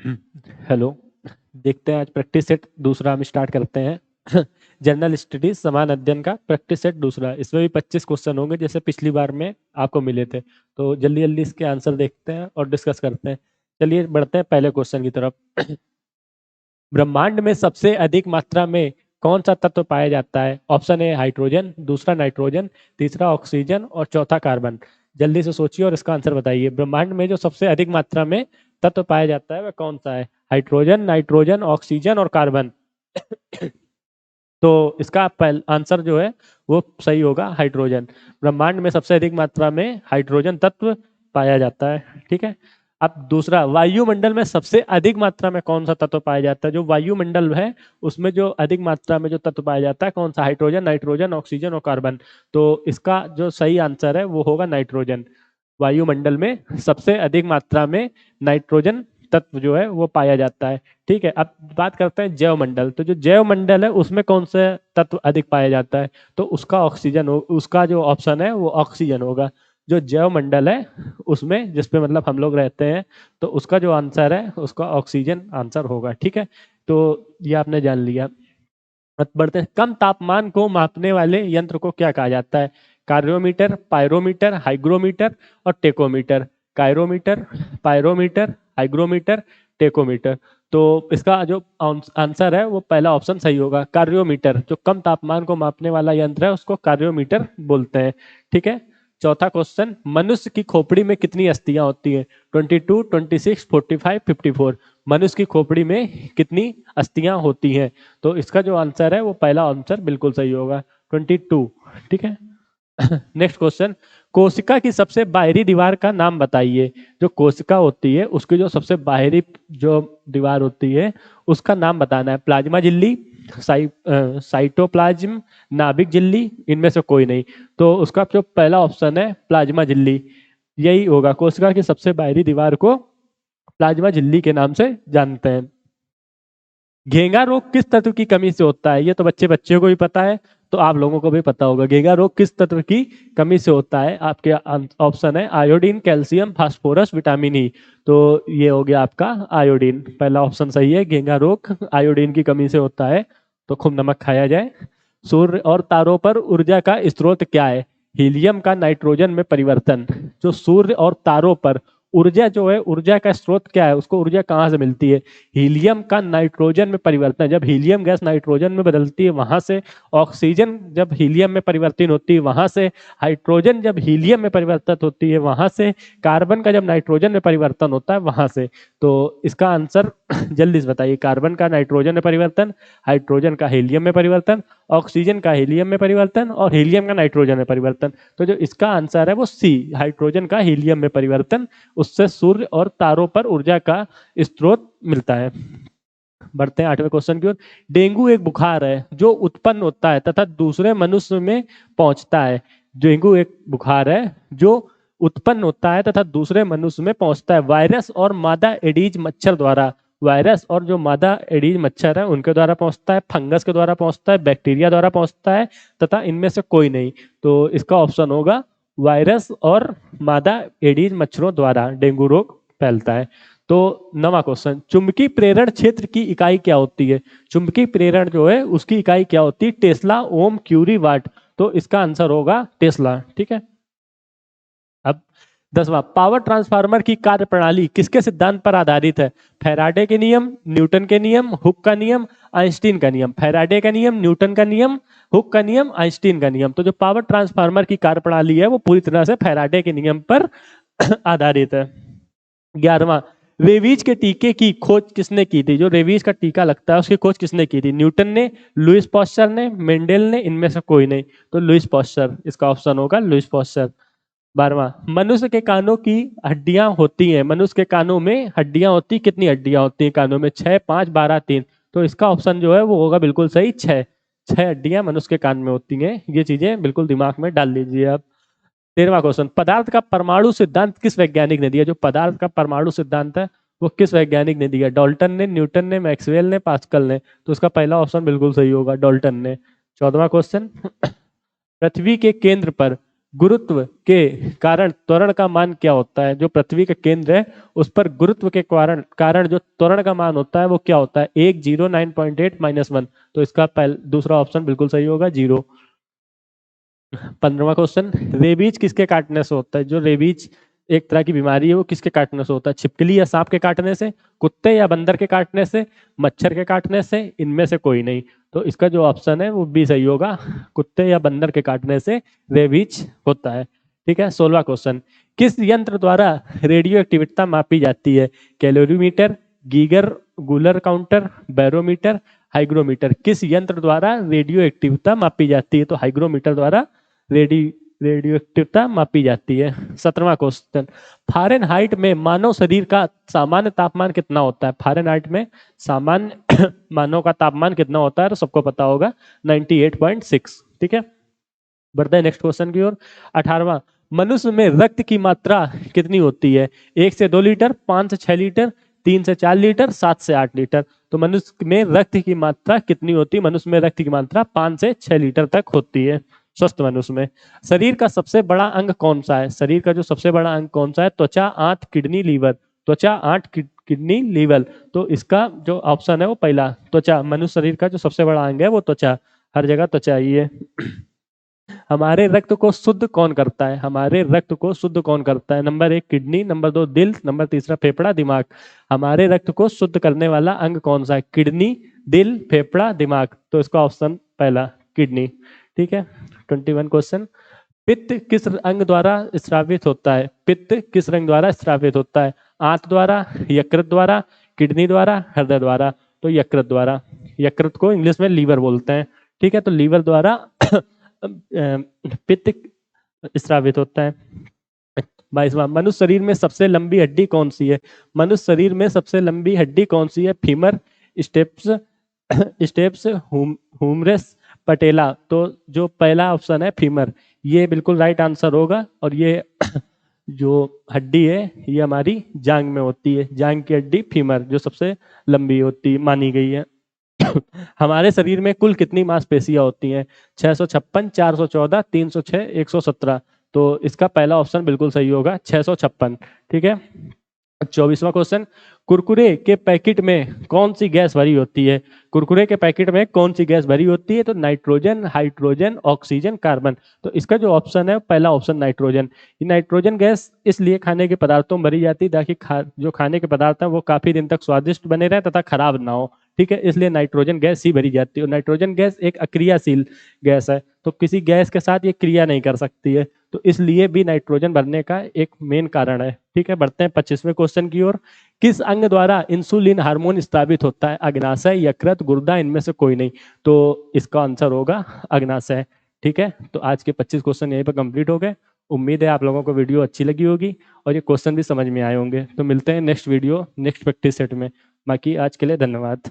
Hello. देखते हैं आज प्रैक्टिस सेट दूसरा हम स्टार्ट करते हैं। जनरल स्टडीज समान अध्ययन का प्रैक्टिस सेट दूसरा, इसमें भी 25 क्वेश्चन होंगे जैसे पिछली बार में आपको मिले थे। तो जल्दी जल्दी इसके आंसर देखते हैं और डिस्कस करते हैं। चलिए बढ़ते हैं पहले क्वेश्चन की तरफ। ब्रह्मांड में सबसे अधिक मात्रा में कौन सा तत्व पाया जाता है? ऑप्शन ए हाइड्रोजन, दूसरा नाइट्रोजन, तीसरा ऑक्सीजन और चौथा कार्बन। जल्दी से सोचिए और इसका आंसर बताइए। ब्रह्मांड में जो सबसे अधिक मात्रा में तत्व पाया जाता है वह कौन सा है? हाइड्रोजन, नाइट्रोजन, ऑक्सीजन और कार्बन। तो इसका आंसर जो है वो सही होगा, हाइड्रोजन। ब्रह्मांड में सबसे अधिक मात्रा में हाइड्रोजन तत्व पाया जाता है। ठीक है। अब दूसरा, वायुमंडल में सबसे अधिक मात्रा में कौन सा तत्व पाया जाता है? जो वायुमंडल है उसमें जो अधिक मात्रा में जो तत्व पाया जाता है कौन सा? हाइड्रोजन, नाइट्रोजन, ऑक्सीजन और कार्बन। तो इसका जो सही आंसर है वो होगा नाइट्रोजन। वायुमंडल में सबसे अधिक मात्रा में नाइट्रोजन तत्व जो है वो पाया जाता है। ठीक है। अब बात करते हैं जैव मंडल। तो जो जैव मंडल है उसमें कौन सा तत्व अधिक पाया जाता है? तो उसका ऑक्सीजन हो, उसका जो ऑप्शन है वो ऑक्सीजन होगा। जो जैव मंडल है उसमें जिसपे मतलब हम लोग रहते हैं, तो उसका जो आंसर है उसका ऑक्सीजन आंसर होगा। ठीक है। तो ये आपने जान लिया। अब बढ़ते हैं, कम तापमान को मापने वाले यंत्र को क्या कहा जाता है? कार्योमीटर, पायरोमीटर, हाइग्रोमीटर और tachometer. Cryometer, pyrometer, hygrometer, tachometer. तो इसका जो आंसर है वो पहला ऑप्शन सही होगा, कार्योमीटर। जो कम तापमान को मापने वाला यंत्र है उसको कार्योमीटर बोलते हैं। ठीक है। चौथा क्वेश्चन, मनुष्य की खोपड़ी में कितनी अस्थियां होती हैं? 22, 26, 45, 54। मनुष्य की खोपड़ी में कितनी अस्थियां होती हैं? तो इसका जो आंसर है वो पहला आंसर बिल्कुल सही होगा, 22। ठीक है। नेक्स्ट क्वेश्चन, कोशिका की सबसे बाहरी दीवार का नाम बताइए। जो कोशिका होती है उसकी जो सबसे बाहरी जो दीवार होती है उसका नाम बताना है। प्लाज्मा झिल्ली, साइटोप्लाज्म, नाभिक झिल्ली, इनमें से कोई नहीं। तो उसका जो पहला ऑप्शन है प्लाज्मा झिल्ली, यही होगा। कोशिका की सबसे बाहरी दीवार को प्लाज्मा झिल्ली के नाम से जानते हैं। घेंगा रोग किस तत्व की कमी से होता है? ये तो बच्चे बच्चे को भी पता है, तो आप लोगों को भी पता होगा। घेंगा रोग किस तत्व की कमी से होता है? आपके ऑप्शन है iodine, calcium, phosphorus, vitamin E. तो ये हो गया आपका आयोडीन, पहला ऑप्शन सही है। घेंगा रोग आयोडीन की कमी से होता है, तो खूब नमक खाया जाए। सूर्य और तारों पर ऊर्जा का स्रोत क्या है? हीलियम का नाइट्रोजन में परिवर्तन। जो सूर्य और तारों पर ऊर्जा जो है, ऊर्जा का स्रोत क्या है, उसको ऊर्जा कहाँ से मिलती है? हीलियम का नाइट्रोजन में परिवर्तन। जब हीलियम गैस नाइट्रोजन में बदलती है वहां से, ऑक्सीजन जब हीलियम में परिवर्तित होती है वहां से, हाइड्रोजन जब हीलियम में परिवर्तित होती है वहां से, कार्बन का जब नाइट्रोजन में परिवर्तन होता है वहां से। तो इसका आंसर जल्दी से बताइए। कार्बन का नाइट्रोजन में परिवर्तन, हाइड्रोजन का हीलियम में परिवर्तन, ऑक्सीजन का हीलियम में परिवर्तन और हीलियम का नाइट्रोजन में परिवर्तन। तो जो इसका आंसर है वो सी, हाइड्रोजन का हीलियम में परिवर्तन। उससे सूर्य और तारों पर ऊर्जा का स्रोत मिलता है। बढ़ते हैं 8वें क्वेश्चन की ओर। डेंगू एक बुखार है जो उत्पन्न होता है तथा दूसरे मनुष्य में पहुंचता है। डेंगू एक बुखार है जो उत्पन्न होता है तथा दूसरे मनुष्य में पहुंचता है वायरस और मादा एडीज मच्छर द्वारा। वायरस और जो मादा एडीज मच्छर है उनके द्वारा पहुंचता है, फंगस के द्वारा पहुंचता है, बैक्टीरिया द्वारा पहुंचता है, तथा इनमें से कोई नहीं। तो इसका ऑप्शन होगा वायरस और मादा एडीज मच्छरों द्वारा डेंगू रोग फैलता है। तो 9वां क्वेश्चन, चुंबकीय प्रेरण क्षेत्र की इकाई क्या होती है? चुंबकीय प्रेरण जो है उसकी इकाई क्या होती है? टेस्ला, ओम, क्यूरी, वाट। तो इसका आंसर होगा टेस्ला। ठीक है। अब 10वां, पावर ट्रांसफार्मर की कार्य प्रणाली किसके सिद्धांत पर आधारित है? फैराडे के नियम, न्यूटन के नियम, हुक का नियम, आइंस्टीन का नियम। फैराडे का नियम, न्यूटन का नियम, हुक का नियम, आइंस्टीन का नियम। तो जो पावर ट्रांसफार्मर की कार्य प्रणाली है वो पूरी तरह से फैराडे के नियम पर आधारित है। 11वां, रेबीज के टीके की खोज किसने की थी? जो रेबीज का टीका लगता है उसकी खोज किसने की थी? न्यूटन ने, लुइस पॉस्चर ने, मेंडेल ने, इनमें से कोई नहीं। तो लुइस पॉस्चर, इसका ऑप्शन होगा लुइस पॉस्चर। 12वां, मनुष्य के कानों की हड्डियां होती हैं। मनुष्य के कानों में हड्डियां होती, कितनी हड्डियां होती हैं कानों में? 6, 5, 12, 3। तो इसका ऑप्शन जो है वो होगा बिल्कुल सही, 6। 6 हड्डियां मनुष्य के कान में होती हैं। ये चीजें बिल्कुल दिमाग में डाल लीजिए आप। 13वां क्वेश्चन, पदार्थ का परमाणु सिद्धांत किस वैज्ञानिक ने दिया? जो पदार्थ का परमाणु सिद्धांत है वो किस वैज्ञानिक ने दिया? डाल्टन ने, न्यूटन ने, मैक्सवेल ने, पास्कल ने। तो उसका पहला ऑप्शन बिल्कुल सही होगा, डाल्टन ने। 14वां क्वेश्चन, पृथ्वी के केंद्र पर गुरुत्व के कारण त्वरण का मान क्या होता है? जो पृथ्वी का केंद्र है उस पर गुरुत्व के कारण जो त्वरण का मान होता है वो क्या होता है? 109.8 -1। तो इसका दूसरा ऑप्शन बिल्कुल सही होगा, 0। 15वां क्वेश्चन, रेबीज किसके काटने से होता है? जो रेबीज एक तरह की बीमारी है वो किसके काटने से होता है? छिपकली या सांप के काटने से, कुत्ते या बंदर के काटने से, मच्छर के काटने से, इनमें से कोई नहीं। तो इसका जो ऑप्शन है वो भी सही होगा, कुत्ते या बंदर के काटने से रेबीज होता है। ठीक है। 16वां क्वेश्चन, किस यंत्र द्वारा रेडियो एक्टिविटी मापी जाती है? कैलोरीमीटर, गीगर गूलर काउंटर, बैरोमीटर, हाइग्रोमीटर। किस यंत्र द्वारा रेडियो एक्टिविटी मापी जाती है? तो हाइग्रोमीटर द्वारा रेडियो एक्टिविटी मापी जाती है। 17वां क्वेश्चन, फ़ारेनहाइट में मानव शरीर का सामान्य तापमान कितना होता है? फ़ारेनहाइट में सामान्य मानव का तापमान कितना होता है? तो सबको पता होगा 98.6। ठीक है। बढ़ते हैं नेक्स्ट क्वेश्चन की ओर। 18वां, मनुष्य में रक्त की मात्रा कितनी होती है? 1 से 2 लीटर, 5 से 6 लीटर, 3 से 4 लीटर, 7 से 8 लीटर। तो मनुष्य में रक्त की मात्रा कितनी होती है? मनुष्य में रक्त की मात्रा 5 से 6 लीटर तक होती है स्वस्थ मनुष्य में। शरीर का सबसे बड़ा अंग कौन सा है? शरीर का जो सबसे बड़ा अंग कौन सा है? त्वचा, आंत, किडनी, लीवर। त्वचा, आंत, किडनी, लीवर। तो इसका जो ऑप्शन है वो पहला, त्वचा। मनुष्य शरीर का जो सबसे बड़ा अंग है वो त्वचा, हर जगह त्वचा ही है। हमारे रक्त को शुद्ध कौन करता है? हमारे रक्त को शुद्ध कौन करता है? नंबर 1 किडनी, नंबर 2 दिल, नंबर तीसरा फेफड़ा, दिमाग। हमारे रक्त को शुद्ध करने वाला अंग कौन सा है? किडनी, दिल, फेफड़ा, दिमाग। तो इसका ऑप्शन पहला किडनी। ठीक है। 21 क्वेश्चन, पित्त किस अंग द्वारा स्रावित होता है? पित्त किस रंग द्वारा स्रावित होता है? आंत द्वारा, यकृत द्वारा, किडनी द्वारा, हृदय द्वारा। तो यकृत द्वारा। यकृत को इंग्लिश में लीवर बोलते हैं। ठीक है। तो लीवर द्वारा पित्त स्रावित होता है। 22वां, मनुष्य शरीर में सबसे लंबी हड्डी कौन सी है? मनुष्य शरीर में सबसे लंबी हड्डी कौन सी है? फीमर, स्टेप्स स्टेप्स, हुमरस, पटेला। तो जो पहला ऑप्शन है फीमर, ये बिल्कुल राइट आंसर होगा। और ये जो हड्डी है ये हमारी जांग में होती है। जांग की हड्डी फीमर जो सबसे लंबी होती मानी गई है। हमारे शरीर में कुल कितनी मांसपेशियां होती हैं? 656, 414, 306, 117। तो इसका पहला ऑप्शन बिल्कुल सही होगा, 656। ठीक है। 24वां क्वेश्चन, कुरकुरे के पैकेट में कौन सी गैस भरी होती है? कुरकुरे के पैकेट में कौन सी गैस भरी होती है? तो नाइट्रोजन, हाइड्रोजन, ऑक्सीजन, कार्बन। तो इसका जो ऑप्शन है पहला ऑप्शन नाइट्रोजन। ये नाइट्रोजन गैस इसलिए खाने के पदार्थों में भरी जाती है ताकि जो खाने के पदार्थ हैं वो काफी दिन तक स्वादिष्ट बने रहे तथा खराब ना हो। ठीक है। इसलिए नाइट्रोजन गैस ही भरी जाती है। और नाइट्रोजन गैस एक अक्रियाशील गैस है, तो किसी गैस के साथ ये क्रिया नहीं कर सकती है। तो इसलिए भी नाइट्रोजन भरने का एक मेन कारण है। ठीक है। बढ़ते हैं 25वें क्वेश्चन की ओर। किस अंग द्वारा इंसुलिन हार्मोन स्रावित होता है? अग्नाशय, यकृत, गुर्दा, इनमें से कोई नहीं। तो इसका आंसर होगा अग्नाशय। ठीक है। तो आज के 25 क्वेश्चन यहीं पर कंप्लीट हो गए। उम्मीद है आप लोगों को वीडियो अच्छी लगी होगी और ये क्वेश्चन भी समझ में आए होंगे। तो मिलते हैं next video, next practice set में। बाकी आज के लिए धन्यवाद।